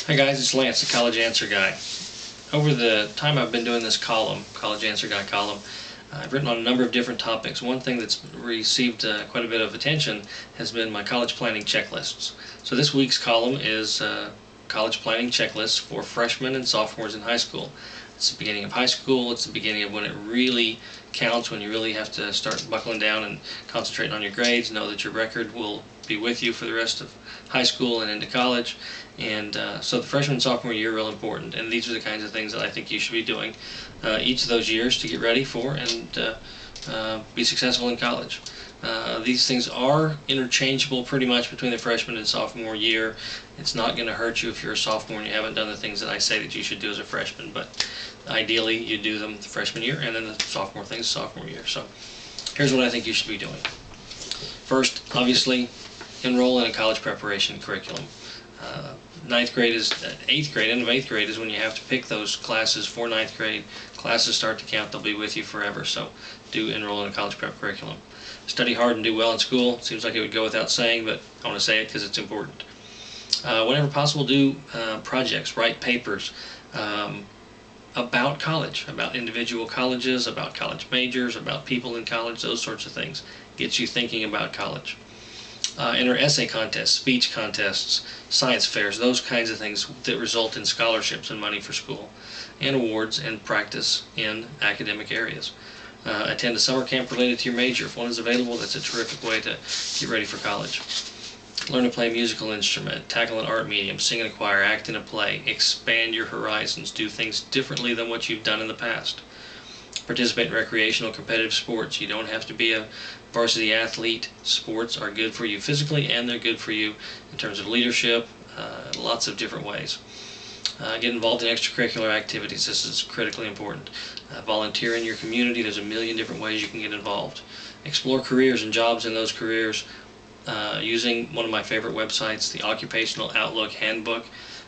Hi guys, it's Lance, the College Answer Guy. Over the time I've been doing this column, College Answer Guy column, I've written on a number of different topics. One thing that's received quite a bit of attention has been my college planning checklists. So this week's column is college planning checklists for freshmen and sophomores in high school. It's the beginning of high school, it's the beginning of when it really counts, when you really have to start buckling down and concentrating on your grades, know that your record will be with you for the rest of high school and into college. And so the freshman and sophomore year are real important, and these are the kinds of things that I think you should be doing each of those years to get ready for and be successful in college. These things are interchangeable pretty much between the freshman and sophomore year. It's not going to hurt you if you're a sophomore and you haven't done the things that I say that you should do as a freshman, but ideally you do them the freshman year and then the sophomore things sophomore year. So here's what I think you should be doing. First, obviously, enroll in a college preparation curriculum. Ninth grade is eighth grade. End of eighth grade is when you have to pick those classes for ninth grade. Classes start to count; they'll be with you forever. So, do enroll in a college prep curriculum. Study hard and do well in school. Seems like it would go without saying, but I want to say it because it's important. Whenever possible, do projects, write papers about college, about individual colleges, about college majors, about people in college, those sorts of things. Gets you thinking about college. Enter essay contests, speech contests, science fairs, those kinds of things that result in scholarships and money for school, and awards and practice in academic areas. Attend a summer camp related to your major. If one is available, that's a terrific way to get ready for college. Learn to play a musical instrument, tackle an art medium, sing in a choir, act in a play, expand your horizons, do things differently than what you've done in the past. Participate in recreational competitive sports. You don't have to be a varsity athlete. Sports are good for you physically, and they're good for you in terms of leadership, lots of different ways. Get involved in extracurricular activities. This is critically important. Volunteer in your community. There's a million different ways you can get involved. Explore careers and jobs in those careers using one of my favorite websites, the Occupational Outlook Handbook.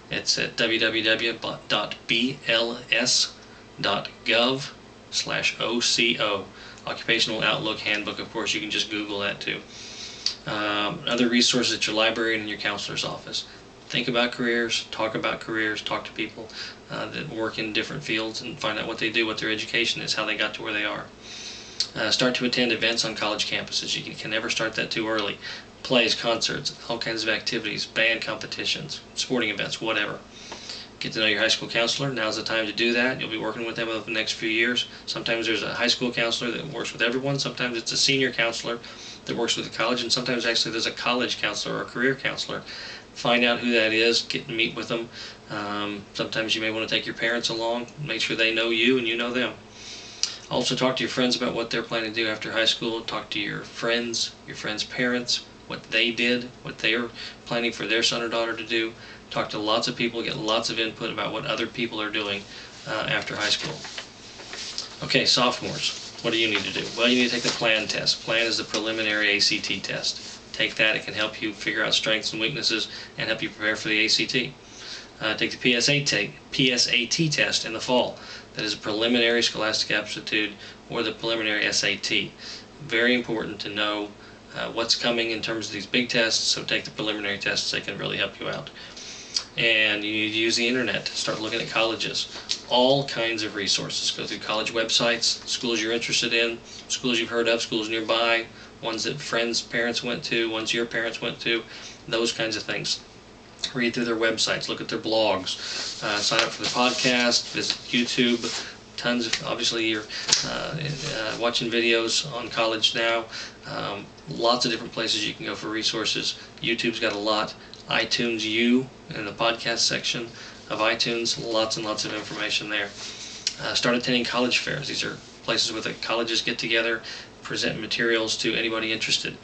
It's at www.bls.gov/OCO. Occupational Outlook Handbook. Of course, you can just Google that too. Other resources at your library and in your counselor's office. Think about careers, talk to people that work in different fields and find out what they do, what their education is, how they got to where they are. Start to attend events on college campuses. You can never start that too early. Plays, concerts, all kinds of activities, band competitions, sporting events, whatever. Get to know your high school counselor. Now's the time to do that. You'll be working with them over the next few years. Sometimes there's a high school counselor that works with everyone. Sometimes it's a senior counselor that works with the college, and sometimes actually there's a college counselor or a career counselor. Find out who that is. Get and meet with them. Sometimes you may want to take your parents along. Make sure they know you and you know them. Also talk to your friends about what they're planning to do after high school. Talk to your friends' parents, what they did, what they're planning for their son or daughter to do. Talk to lots of people, get lots of input about what other people are doing after high school. Okay, sophomores, what do you need to do? Well, you need to take the PLAN test. PLAN is the preliminary ACT test. Take that. It can help you figure out strengths and weaknesses and help you prepare for the ACT. Take the PSAT test in the fall. That is a preliminary scholastic aptitude or the preliminary SAT. Very important to know what's coming in terms of these big tests, so take the preliminary tests. They can really help you out. And you need to use the internet. Start looking at colleges. All kinds of resources. Go through college websites, schools you're interested in, schools you've heard of, schools nearby, ones that friends' parents went to, ones your parents went to, those kinds of things. Read through their websites, look at their blogs, sign up for the podcast, visit YouTube. Tons of, obviously you're watching videos on college now. Lots of different places you can go for resources. YouTube's got a lot. iTunes U in the podcast section of iTunes, lots and lots of information there. Start attending college fairs. These are places where the colleges get together, present materials to anybody interested.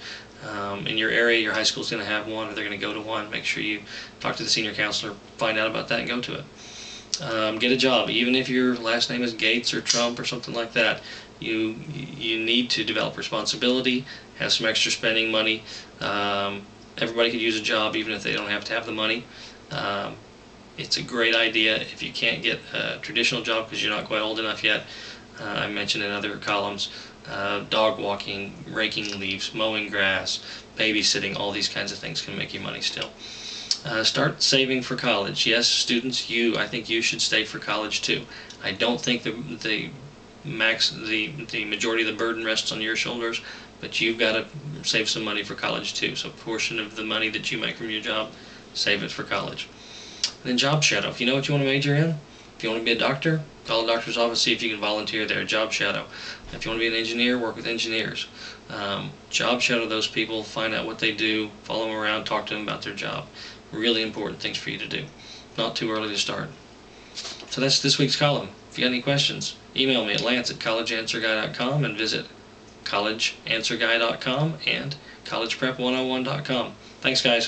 In your area, your high school's going to have one, or they're going to go to one. Make sure you talk to the senior counselor, find out about that, and go to it. Get a job. Even if your last name is Gates or Trump or something like that, you need to develop responsibility, have some extra spending money. Everybody could use a job even if they don't have to have the money. It's a great idea if you can't get a traditional job because you're not quite old enough yet. I mentioned in other columns, dog walking, raking leaves, mowing grass, babysitting, all these kinds of things can make you money still. Start saving for college. Yes, students, I think you should stay for college too. I don't think the majority of the burden rests on your shoulders, but you've got to save some money for college too. So a portion of the money that you make from your job, save it for college. And then job shadow. If you know what you want to major in, if you want to be a doctor, call a doctor's office, see if you can volunteer there. Job shadow. If you want to be an engineer, work with engineers. Job shadow those people, find out what they do, follow them around, talk to them about their job. Really important things for you to do. Not too early to start. So that's this week's column. If you got any questions, email me at lance@collegeanswerguy.com and visit collegeanswerguy.com and collegeprep101.com. Thanks, guys.